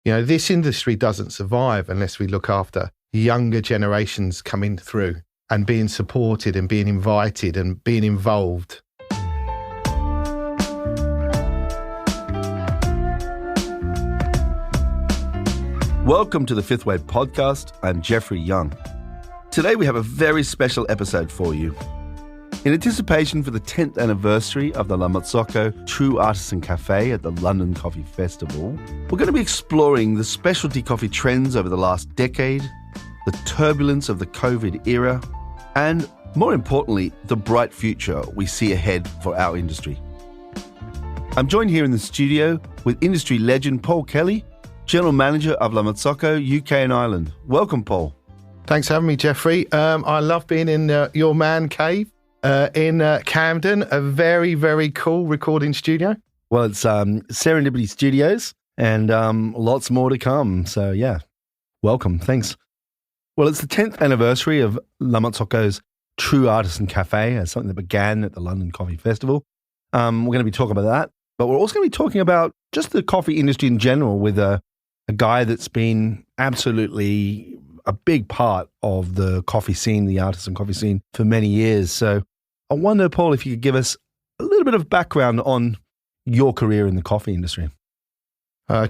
This industry doesn't survive unless we look after younger generations coming through and being supported and being invited and being involved. Welcome to the 5THWAVE podcast. I'm Jeffrey Young. Today we have a very special episode for you. In anticipation for the 10th anniversary of the Marzocco True Artisan Café at the London Coffee Festival, we're going to be exploring the specialty coffee trends over the last decade, the turbulence of the COVID era, and more importantly, the bright future we see ahead for our industry. I'm joined here in the studio with industry legend Paul Kelly, General Manager of Marzocco UK and Ireland. Welcome, Paul. Thanks for having me, Jeffrey. I love being in your man cave in Camden, a very, very cool recording studio. Well, it's Serendipity Studios and lots more to come. So, yeah, welcome. Thanks. Well, it's the 10th anniversary of Marzocco's True Artisan Café, something that began at the London Coffee Festival. We're going to be talking about that, but we're also going to be talking about just the coffee industry in general with a guy that's been absolutely a big part of the coffee scene, the artisan coffee scene, for many years. So I wonder, Paul, if you could give us a little bit of background on your career in the coffee industry.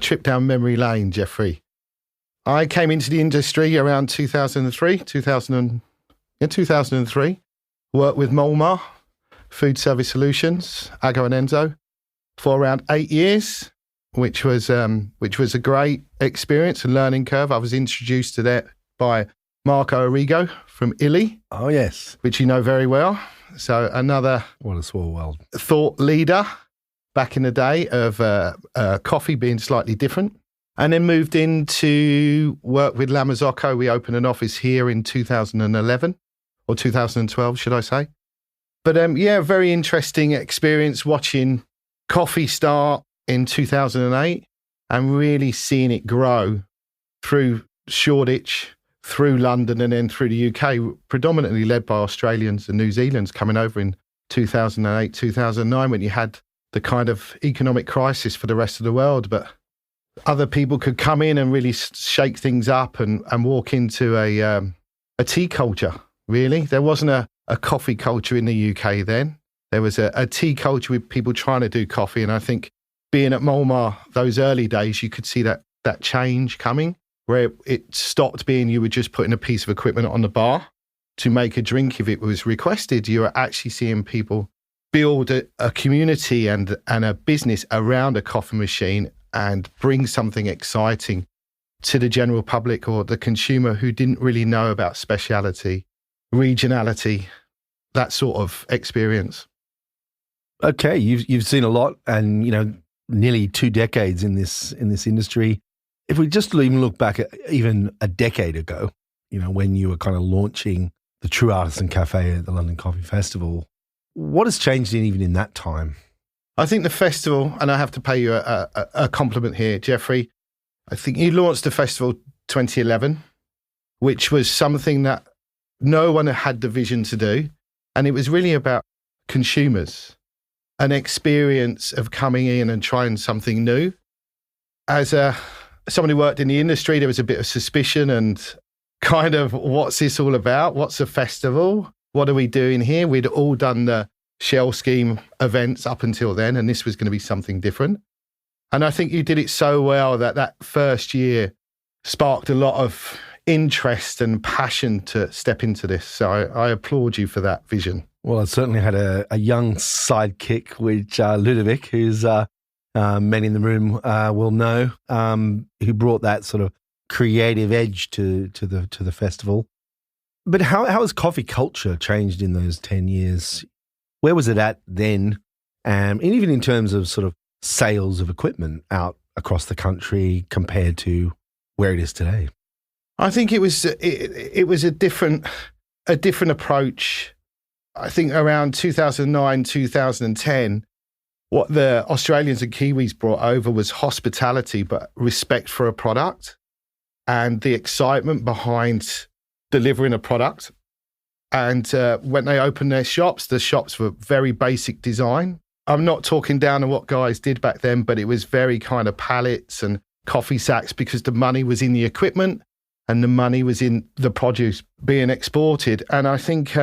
Trip down memory lane, Jeffrey. I came into the industry around 2003, worked with Molmar, Food Service Solutions, Aggo and Enzo, for around 8 years, which was a great experience and learning curve. I was introduced to that by Marco Arrigo from Illy. Oh, yes. Which you know very well. So another what a small world. Thought leader back in the day of coffee being slightly different. And then moved into work with Marzocco. We opened an office here in 2011 or 2012, should I say. But very interesting experience watching coffee start in 2008 and really seeing it grow through Shoreditch, through London and then through the UK, predominantly led by Australians and New Zealanders coming over in 2008, 2009, when you had the kind of economic crisis for the rest of the world. But other people could come in and really shake things up and walk into a tea culture, really. There wasn't a coffee culture in the UK then. There was a tea culture with people trying to do coffee. And I think being at Molmar those early days, you could see that change coming, where it stopped being you were just putting a piece of equipment on the bar to make a drink if it was requested. You were actually seeing people build a community and a business around a coffee machine and bring something exciting to the general public or the consumer who didn't really know about speciality, regionality, that sort of experience. Okay, you've seen a lot, and nearly 2 decades in this industry. If we just even look back at even a decade ago, when you were kind of launching the True Artisan Café at the London Coffee Festival, what has changed even in that time? I think the festival, and I have to pay you a compliment here, Jeffrey. I think you launched the festival 2011, which was something that no one had the vision to do. And it was really about consumers, an experience of coming in and trying something new. As someone who worked in the industry, there was a bit of suspicion and kind of, what's this all about? What's a festival? What are we doing here? We'd all done the shell scheme events up until then, and this was going to be something different. And I think you did it so well that first year sparked a lot of interest and passion to step into this. So I applaud you for that vision. Well, I certainly had a young sidekick, which Ludovic, who's many in the room will know, who brought that sort of creative edge to the festival. But how has coffee culture changed in those 10 years? Where was it at then? And even in terms of sort of sales of equipment out across the country compared to where it is today? I think it was a different approach. I think around 2009, 2010, what the Australians and Kiwis brought over was hospitality, but respect for a product and the excitement behind delivering a product. And when they opened their shops, the shops were very basic design. I'm not talking down on what guys did back then, but it was very kind of pallets and coffee sacks because the money was in the equipment and the money was in the produce being exported. And I think,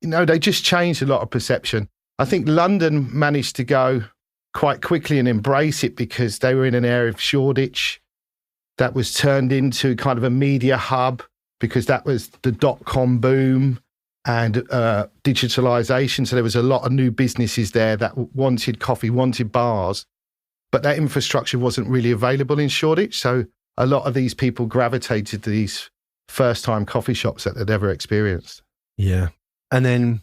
they just changed a lot of perception. I think London managed to go quite quickly and embrace it because they were in an area of Shoreditch that was turned into kind of a media hub because that was the dot-com boom and digitalization. So there was a lot of new businesses there that wanted coffee, wanted bars, but that infrastructure wasn't really available in Shoreditch. So a lot of these people gravitated to these first-time coffee shops that they'd ever experienced. Yeah. And then,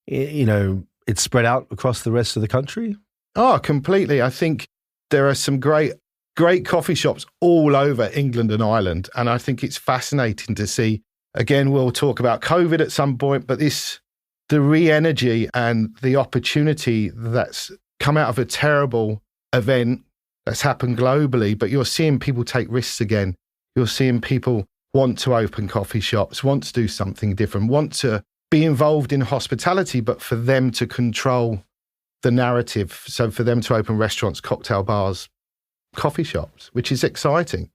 it spread out across the rest of the country? Oh, completely. I think there are some great coffee shops all over England and Ireland. And I think it's fascinating to see. Again, we'll talk about COVID at some point, but the re-energy and the opportunity that's come out of a terrible event that's happened globally, but you're seeing people take risks again. You're seeing people want to open coffee shops, want to do something different, want to be involved in hospitality, but for them to control the narrative. So for them to open restaurants, cocktail bars, coffee shops, which is exciting.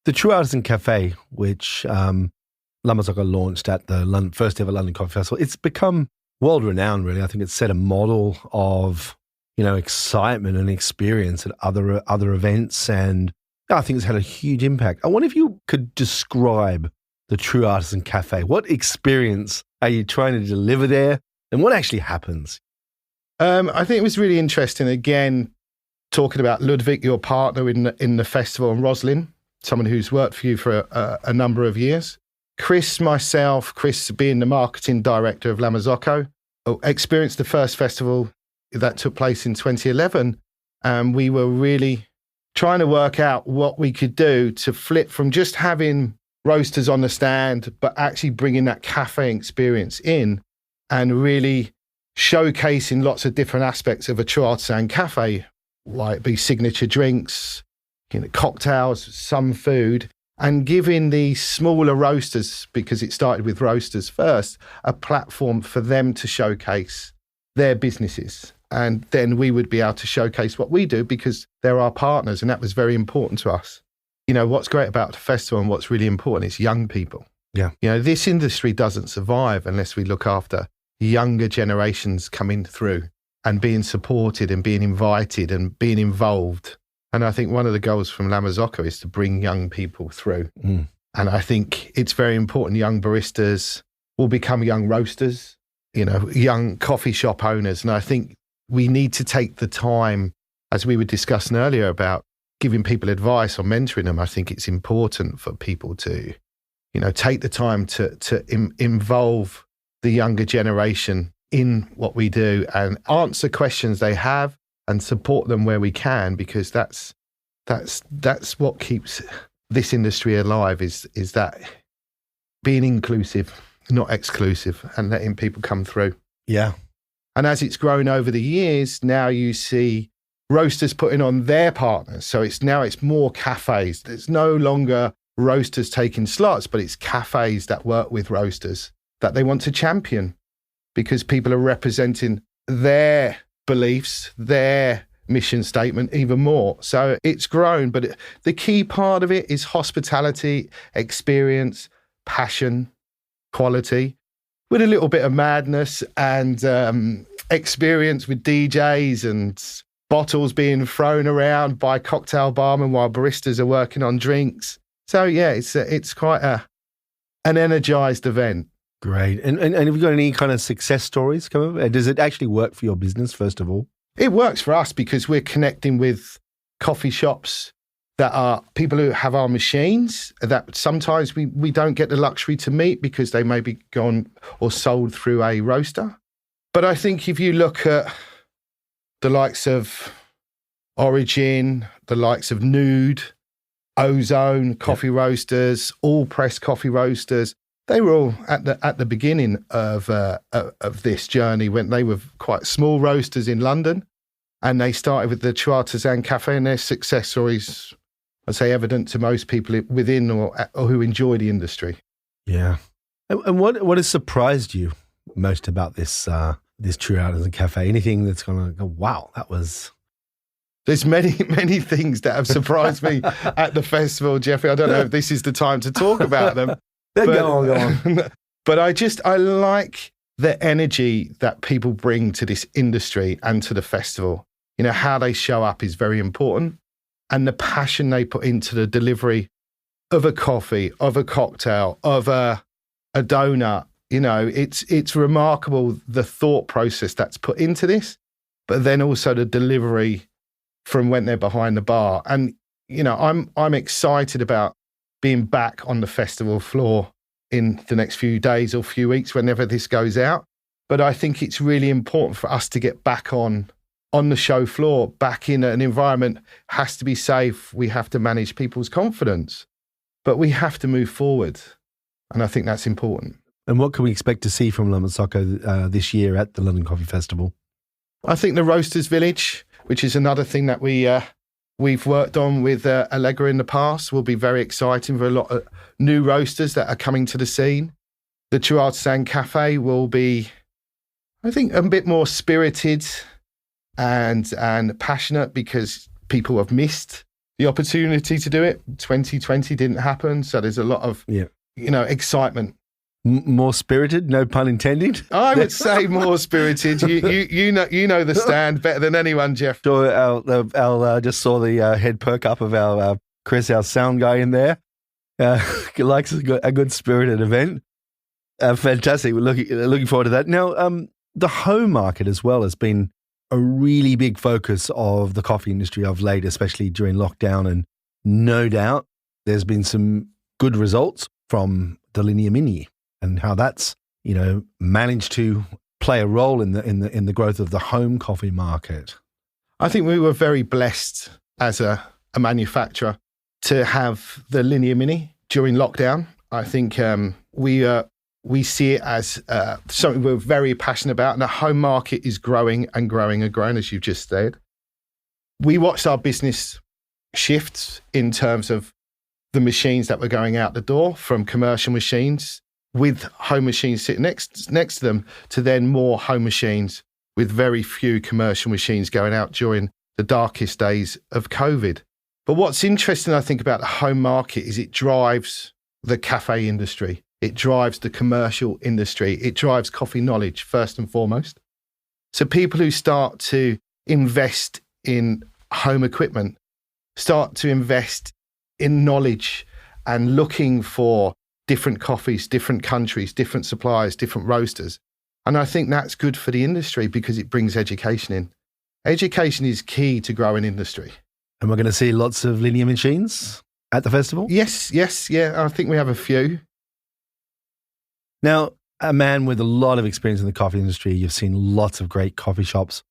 The True Artisan Café, which La Marzocco launched at the first ever London Coffee Festival, it's become world renowned, really. I think it's set a model of, excitement and experience at other events. And I think it's had a huge impact. I wonder if you could describe the True Artisan Café. What experience are you trying to deliver there? And what actually happens? I think it was really interesting, again, talking about Ludwig, your partner in the festival, and Roslyn, someone who's worked for you for a number of years. Chris being the marketing director of La Marzocco, experienced the first festival that took place in 2011. And we were really trying to work out what we could do to flip from just having roasters on the stand, but actually bringing that cafe experience in and really showcasing lots of different aspects of a True Artisan Cafe, like be signature drinks, cocktails, some food, and giving the smaller roasters, because it started with roasters first, a platform for them to showcase their businesses. And then we would be able to showcase what we do because they're our partners. And that was very important to us. What's great about the festival and what's really important is young people. Yeah. This industry doesn't survive unless we look after younger generations coming through and being supported and being invited and being involved. And I think one of the goals from La Marzocco is to bring young people through. And I think it's very important. Young baristas will become young roasters, young coffee shop owners. And I think we need to take the time, as we were discussing earlier, about giving people advice or mentoring them. I think it's important for people to, take the time to involve the younger generation in what we do and answer questions they have and support them where we can, because that's what keeps this industry alive is that being inclusive, not exclusive, and letting people come through. Yeah. And as it's grown over the years, now you see roasters putting on their partners. So it's more cafes. It's no longer roasters taking slots, but it's cafes that work with roasters that they want to champion because people are representing their beliefs, their mission statement even more. So it's grown, but the key part of it is hospitality, experience, passion, quality, with a little bit of madness and experience with DJs and bottles being thrown around by cocktail barmen while baristas are working on drinks. So yeah, it's quite an energized event. Great. And have you got any kind of success stories coming up? Does it actually work for your business, first of all? It works for us because we're connecting with coffee shops that are people who have our machines that sometimes we don't get the luxury to meet because they may be gone or sold through a roaster. But I think if you look at the likes of Origin, the likes of Nude, Ozone, coffee roasters, all press coffee roasters, they were all at the beginning of this journey when they were quite small roasters in London, and they started with the True Artisan Café, and their success stories, I'd say, evident to most people within or who enjoy the industry. Yeah. And what has surprised you most about this True Artisan Café? Anything that's going to go, wow, that was There's many, many things that have surprised me at the festival, Jeffrey. I don't know if this is the time to talk about them. Go on. But I like the energy that people bring to this industry and to the festival. You know, how they show up is very important. And the passion they put into the delivery of a coffee, of a cocktail, of a donut. You know, it's remarkable the thought process that's put into this, but then also the delivery from when they're behind the bar. And, you know, I'm excited about being back on the festival floor in the next few days or few weeks, whenever this goes out. But I think it's really important for us to get back on the show floor, back in an environment. Has to be safe. We have to manage people's confidence, but we have to move forward. And I think that's important. And what can we expect to see from La Marzocco this year at the London Coffee Festival? I think the Roasters Village, which is another thing that we've worked on with Allegra in the past, will be very exciting for a lot of new roasters that are coming to the scene. The True Artisan Café will be, I think, a bit more spirited and passionate, because people have missed the opportunity to do it. 2020 didn't happen, so there's a lot of excitement. More spirited, no pun intended. I would say more spirited. You know the stand better than anyone, Jeff. Sure, Al just saw the head perk up of our Chris, our sound guy in there. He likes a good spirited event. Fantastic. We're looking forward to that. Now, the home market as well has been a really big focus of the coffee industry of late, especially during lockdown. And no doubt there's been some good results from the Linear Mini and how that's, managed to play a role in the growth of the home coffee market. I think we were very blessed as a manufacturer to have the Linear Mini during lockdown. I think we see it as something we're very passionate about, and the home market is growing and growing and growing, as you've just said. We watched our business shifts in terms of the machines that were going out the door, from commercial machines with home machines sitting next to them, to then more home machines with very few commercial machines going out during the darkest days of COVID. But what's interesting, I think, about the home market is it drives the cafe industry. It drives the commercial industry. It drives coffee knowledge, first and foremost. So people who start to invest in home equipment start to invest in knowledge and looking for different coffees, different countries, different suppliers, different roasters. And I think that's good for the industry because it brings education in. Education is key to growing industry. And we're going to see lots of linear machines at the festival? Yes. Yeah, I think we have a few. Now, a man with a lot of experience in the coffee industry, you've seen lots of great coffee shops.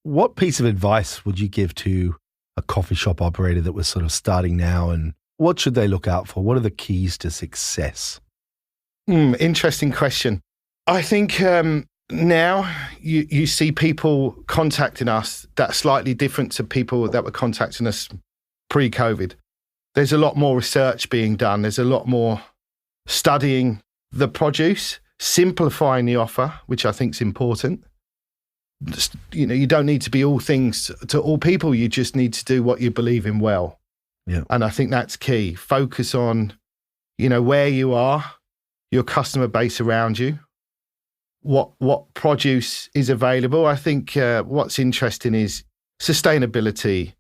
What piece of advice would you give to a coffee shop operator that was sort of starting now, and what should they look out for? What are the keys to success? Interesting question. I think now you see people contacting us that are slightly different to people that were contacting us pre-COVID. There's a lot more research being done. There's a lot more studying the produce, simplifying the offer, which I think is important. You don't need to be all things to all people. You just need to do what you believe in well. Yeah. And I think that's key. Focus on, where you are, your customer base around you, what produce is available. I think what's interesting is sustainability,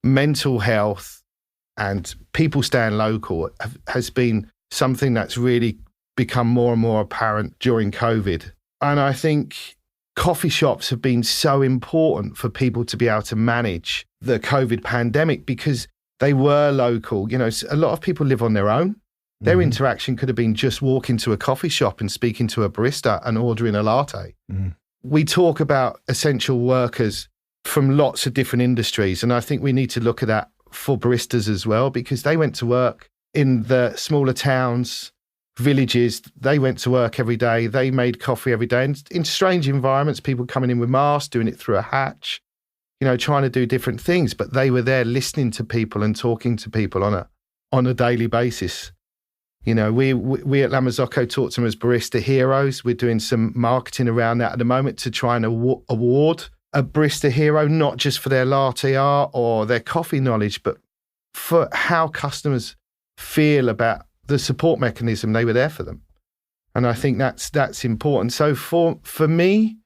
mental health, and people staying local has been something that's really become more and more apparent during COVID. And I think coffee shops have been so important for people to be able to manage the COVID pandemic because they were local. A lot of people live on their own. Their interaction could have been just walking to a coffee shop and speaking to a barista and ordering a latte. We talk about essential workers from lots of different industries. And I think we need to look at that for baristas as well, because they went to work in the smaller towns, villages. They went to work every day. They made coffee every day. And in strange environments, people coming in with masks, doing it through a hatch, trying to do different things. But they were there listening to people and talking to people on a daily basis. We at La Marzocco talk to them as barista heroes. We're doing some marketing around that at the moment to try and award a barista hero, not just for their latte art or their coffee knowledge, but for how customers feel about the support mechanism they were there for them. And I think that's important. So for me,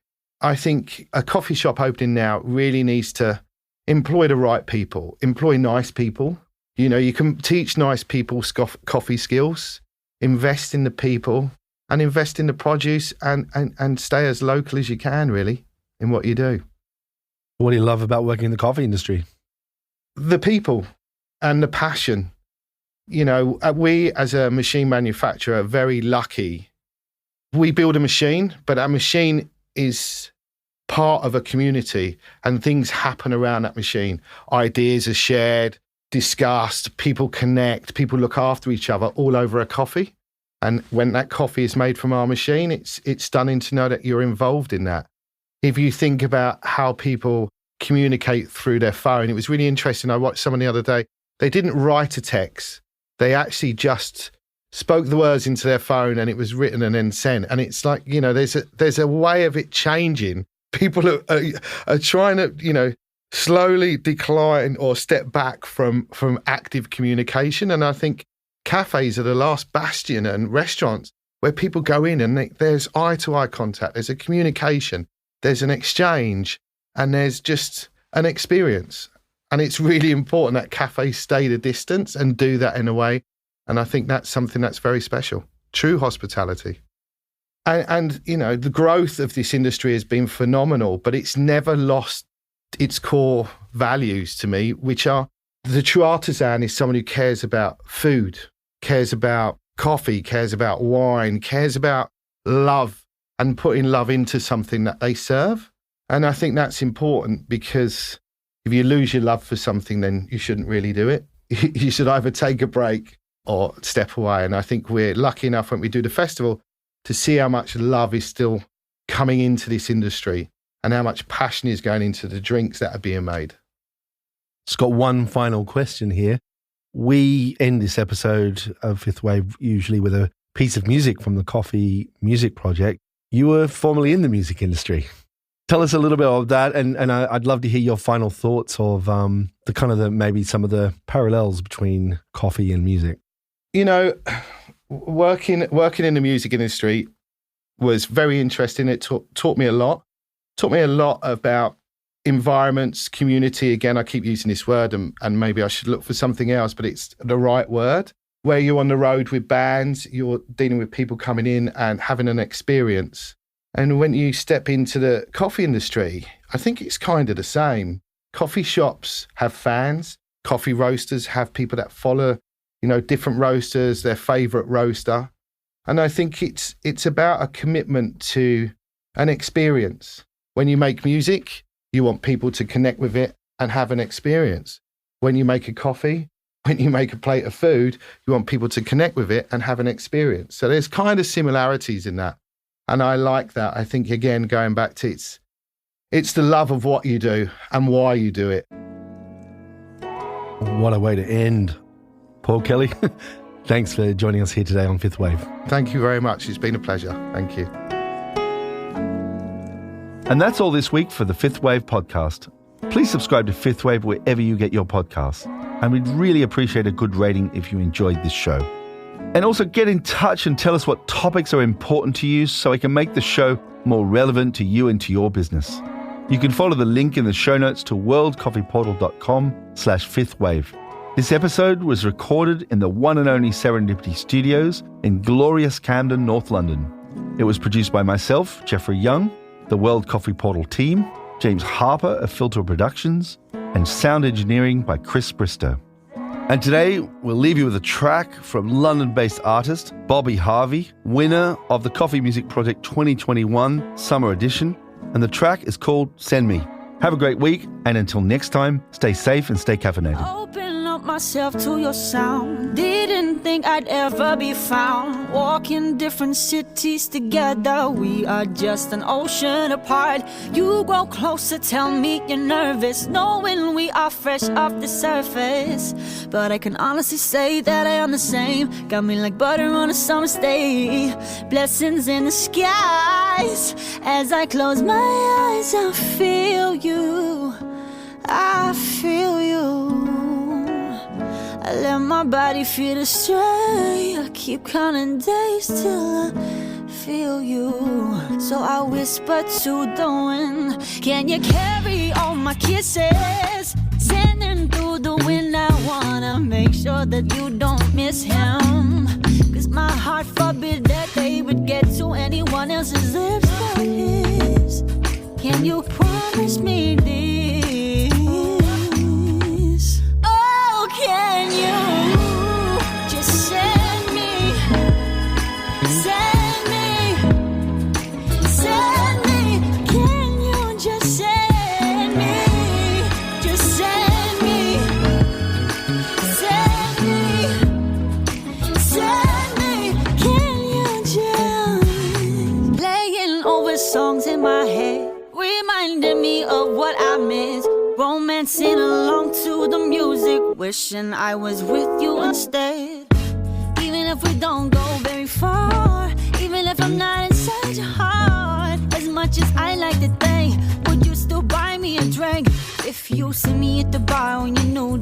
I think a coffee shop opening now really needs to employ the right people, employ nice people. You know, you can teach nice people coffee skills, invest in the people and invest in the produce and stay as local as you can, really, in what you do. What do you love about working in the coffee industry? The people and the passion. You know, we as a machine manufacturer are very lucky. We build a machine, but our machine is part of a community and things happen around that machine. Ideas are shared, discussed, people connect, people look after each other all over a coffee. And when that coffee is made from our machine, it's stunning to know that you're involved in that. If you think about how people communicate through their phone, it was really interesting. I watched someone the other day. They didn't write a text. They actually just spoke the words into their phone and it was written and then sent. And it's like, you know, there's a way of it changing. People are trying to, you know, slowly decline or step back from active communication. And I think cafes are the last bastion, and restaurants where people go in and there's eye-to-eye contact, there's a communication, there's an exchange, and there's just an experience. And it's really important that cafes stay the distance and do that in a way. And I think that's something that's very special. True hospitality. And you know, the growth of this industry has been phenomenal, but it's never lost its core values to me, which are the true artisan is someone who cares about food, cares about coffee, cares about wine, cares about love and putting love into something that they serve. And I think that's important, because if you lose your love for something, then you shouldn't really do it. You should either take a break or step away. And I think we're lucky enough when we do the festival to see how much love is still coming into this industry and how much passion is going into the drinks that are being made. Just got one final question here. We end this episode of Fifth Wave usually with a piece of music from the Coffee Music Project. You were formerly in the music industry. Tell us a little bit of that, and I'd love to hear your final thoughts of maybe some of the parallels between coffee and music. You know, working in the music industry was very interesting. It taught me a lot. Taught me a lot about environments, community. Again, I keep using this word, and maybe I should look for something else, but it's the right word. Where you're on the road with bands, you're dealing with people coming in and having an experience. And when you step into the coffee industry, I think it's kind of the same. Coffee shops have fans. Coffee roasters have people that follow, you know, different roasters, their favorite roaster. And I think it's about a commitment to an experience. When you make music, you want people to connect with it and have an experience. When you make a coffee, when you make a plate of food, you want people to connect with it and have an experience. So there's kind of similarities in that. And I like that. I think, again, going back to it's the love of what you do and why you do it. What a way to end. Paul Kelly, thanks for joining us here today on Fifth Wave. Thank you very much. It's been a pleasure. Thank you. And that's all this week for the Fifth Wave podcast. Please subscribe to Fifth Wave wherever you get your podcasts. And we'd really appreciate a good rating if you enjoyed this show. And also get in touch and tell us what topics are important to you so I can make the show more relevant to you and to your business. You can follow the link in the show notes to worldcoffeeportal.com/fifthwave. This episode was recorded in the one and only Serendipity Studios in glorious Camden, North London. It was produced by myself, Jeffrey Young, the World Coffee Portal team, James Harper of Filter Productions, and sound engineering by Chris Bristow. And today, we'll leave you with a track from London-based artist Bobby Harvey, winner of the Coffee Music Project 2021 Summer Edition, and the track is called Send Me. Have a great week, and until next time, stay safe and stay caffeinated. Open up want myself to your sound. Didn't think I'd ever be found. Walking different cities together, we are just an ocean apart. You grow closer, tell me you're nervous, knowing we are fresh off the surface. But I can honestly say that I am the same. Got me like butter on a summer's day. Blessings in the skies. As I close my eyes, I feel you. I feel you. I let my body feel the strain. I keep counting days till I feel you. So I whisper to the wind, can you carry all my kisses? Sending through the wind, I wanna make sure that you don't miss him. Cause my heart forbid that they would get to anyone else's lips but his. Can you promise me this? Oh, can you just send me, send me, send me? Can you just send me, just send me, send me, send me? Can you just playing over songs in my head? Reminding me of what I missed. Romancing along to the music, wishing I was with you instead. Even if we don't go very far, even if I'm not inside your heart. As much as I like to think, would you still buy me a drink? If you see me at the bar when you knew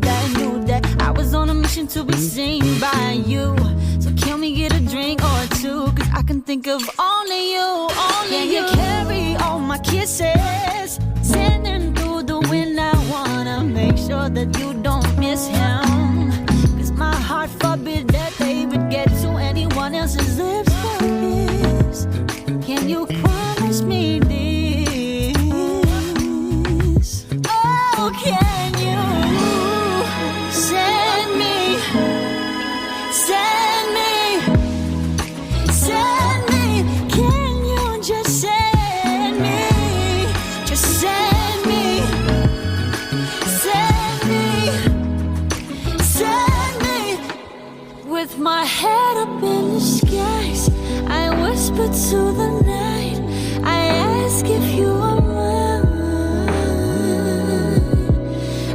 that I was on a mission to be seen by you. So can we get a drink or two? Cause I can think of only you, only you. Can you carry all my kisses? Sending through the wind, I wanna make sure that you don't miss him. Cause my heart forbid that they would get to anyone else's lips but his. Can you promise me this? Oh, can you send me, send me, send me? Can you just send me, just send me, send me, send me? With my head up in the skies, I whisper to the night. I ask if you are mine.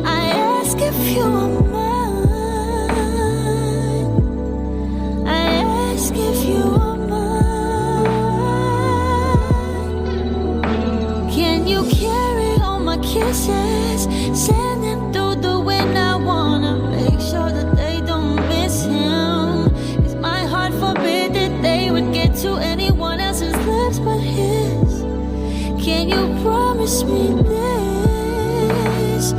I ask if you are mine. I ask if you are mine. Can you carry all my kisses? Send them through the wind. I wanna make sure that they don't miss him. Cause my heart forbid that they would get to anyone else's lips but his. Can you promise me this?